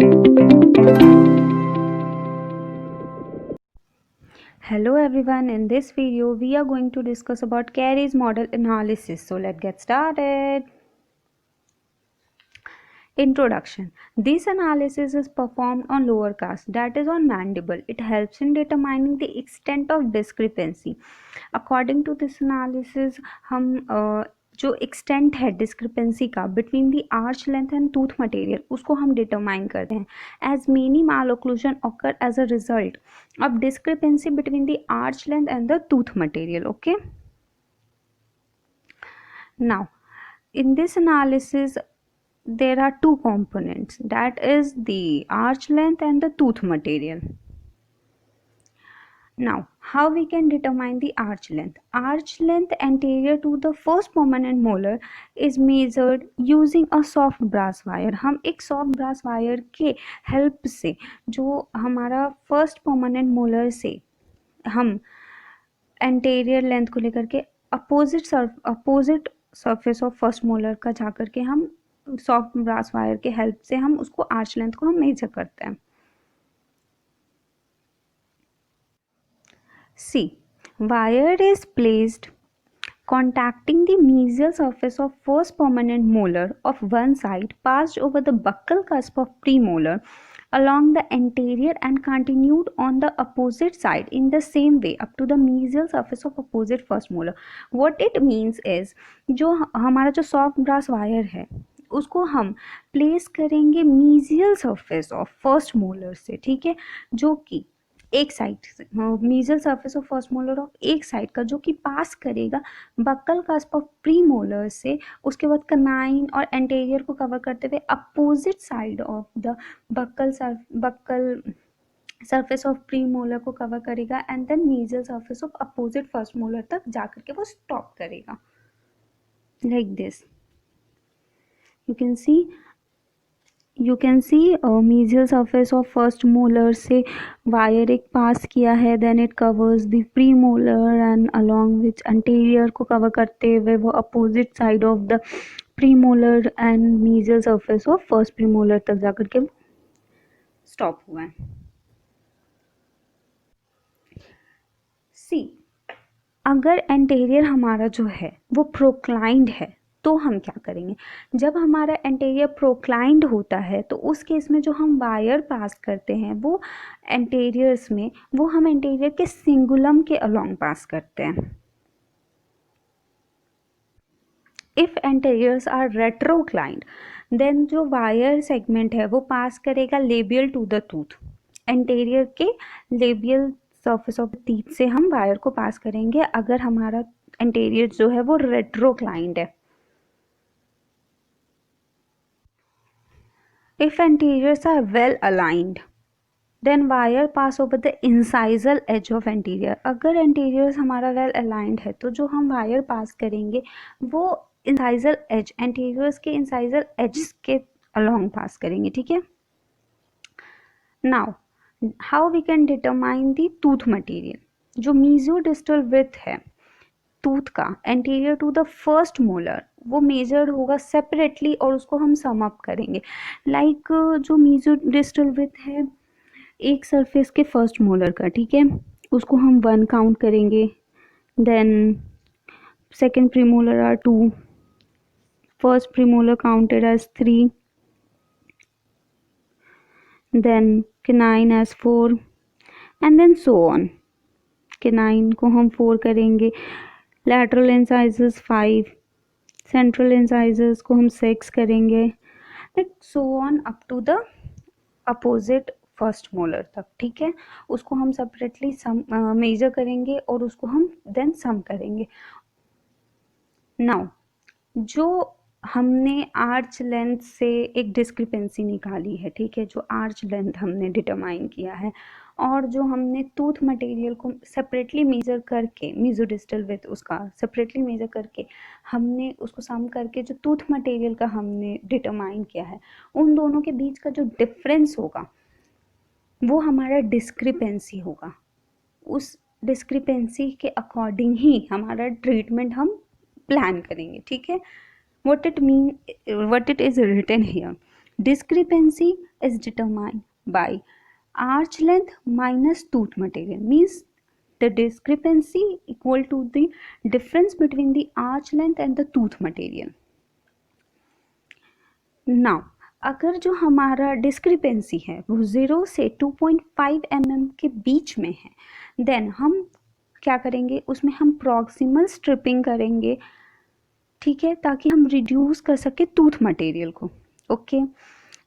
Hello everyone, in this video we are going to discuss about Carey's model analysis. So let's get started. Introduction. This analysis is performed on lower cast, that is on mandible. It helps in determining the extent of discrepancy. According to this analysis, हम जो extent है discrepancy का between the arch length and tooth material उसको हम determine करते हैं as many malocclusion occur as a result of discrepancy between the arch length and the tooth material. Okay, now in this analysis there are two components, that is the arch length and the tooth material. Now, how we can determine the arch length? Arch length anterior to the first permanent molar is measured using a soft brass wire. हम एक soft brass wire के help से जो हमारा first permanent molar से हम anterior length को लेकर के opposite surface of first molar का जा कर के हम soft brass wire के help से हम उसको arch length को हम measure करते हैं. See, wire is placed contacting the mesial surface of first permanent molar of one side, passed over the buccal cusp of premolar along the anterior and continued on the opposite side in the same way up to the mesial surface of opposite first molar. What it means is, जो हमारा जो soft brass wire है उसको हम place करेंगे mesial surface of first molar से, ठीक है, जो कि एक साइड से mesial surface of first molar of एक साइड का जो कि पास करेगा buccal cusp of premolar से, उसके बाद कनाइन और एंटेरियर को कवर करते हुए opposite side of the buccal surface of premolar को कवर करेगा and then mesial surface of opposite first molar तक जाकर के वो स्टॉप करेगा like this. You can see mesial surface of first molar से wire एक पास किया है, then it covers the premolar and along which anterior को cover करते हुए वो opposite side of the premolar and mesial surface of first premolar तक जाकर के stop हुआ है. See, अगर anterior हमारा जो है वो proclined है तो हम क्या करेंगे? जब हमारा एंटेरियर प्रोक्लाइंड होता है तो उस केस में जो हम वायर पास करते हैं वो एंटेरियर्स में वो हम एंटेरियर के सिंगुलम के अलोंग पास करते हैं. If anteriors are retroclined then जो वायर सेगमेंट है वो पास करेगा labial to the tooth. Anterior के लेबियल सरफेस ऑफ टीथ से हम वायर को पास करेंगे अगर हमारा एंटेरियर जो है वो रेट्रोक्लाइंड है. If anteriors are well aligned, then wire pass over the incisal edge of anterior. अगर anteriors हमारा well aligned है तो जो हम wire pass करेंगे वो incisal edge, anteriors के incisal edge के along pass करेंगे, ठीक है. Now, how we can determine the tooth material? जो mesodistal width है टूथ का anterior to the first molar वो मेजर्ड होगा सेपरेटली और उसको हम सम अप करेंगे. लाइक जो मेसोडिस्टल विड्थ है एक सरफेस के फर्स्ट मोलर का, ठीक है, उसको हम 1 काउंट करेंगे, then second premolar are 2, first premolar counted as 3, then canine as 4 and then so on. canine को हम 4 करेंगे, lateral incisors 5, central incisors को हम 6 करेंगे, so on up to the opposite first molar तक, ठीक है. उसको हम सेपरेटली मेजर करेंगे और उसको हम देन सम करेंगे. नाउ जो हमने आर्च लेंथ से एक डिस्क्रिपेंसी निकाली है, ठीक है, जो आर्च लेंथ हमने डिटरमाइन किया है और जो हमने टूथ मटेरियल को सेपरेटली मेजर करके मेसोडिस्टल विथ उसका सेपरेटली मेजर करके हमने उसको सम करके जो टूथ मटेरियल का हमने डिटरमाइन किया है, उन दोनों के बीच का जो डिफरेंस होगा वो हमारा डिस्क्रिपेंसी होगा. उस डिस्क्रिपेंसी के अकॉर्डिंग ही हमारा ट्रीटमेंट हम प्लान करेंगे, ठीक है. what it is written here, Discrepancy is determined by arch length minus tooth material, means the discrepancy equal to the difference between the arch length and the tooth material. Now अगर जो हमारा discrepancy है वो 0 से 2.5 mm के बीच में है, then हम क्या करेंगे, उसमें हम प्रॉक्सिमल स्ट्रिपिंग करेंगे, ठीक है, ताकि हम रिड्यूस कर सके टूथ मटेरियल को। ओके,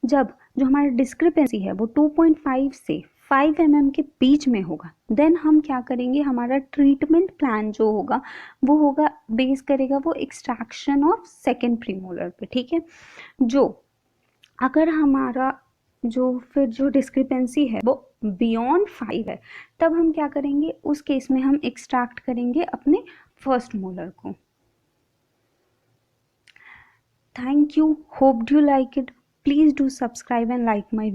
जब जो हमारा डिस्क्रिपेंसी है वो 2.5 से 5 mm के बीच में होगा, देन हम क्या करेंगे, हमारा ट्रीटमेंट प्लान जो होगा वो होगा बेस करेगा वो एक्सट्रैक्शन ऑफ सेकेंड प्रीमोलर पे, ठीक है। जो अगर हमारा फिर जो डिस्क्रिपेंसी है वो बियॉन्ड 5 है, तब हम क्या करेंगे, उस केस में हम एक्सट्रैक्ट करेंगे अपने फर्स्ट मोलर को। Thank you, hope you like it, please do subscribe and like my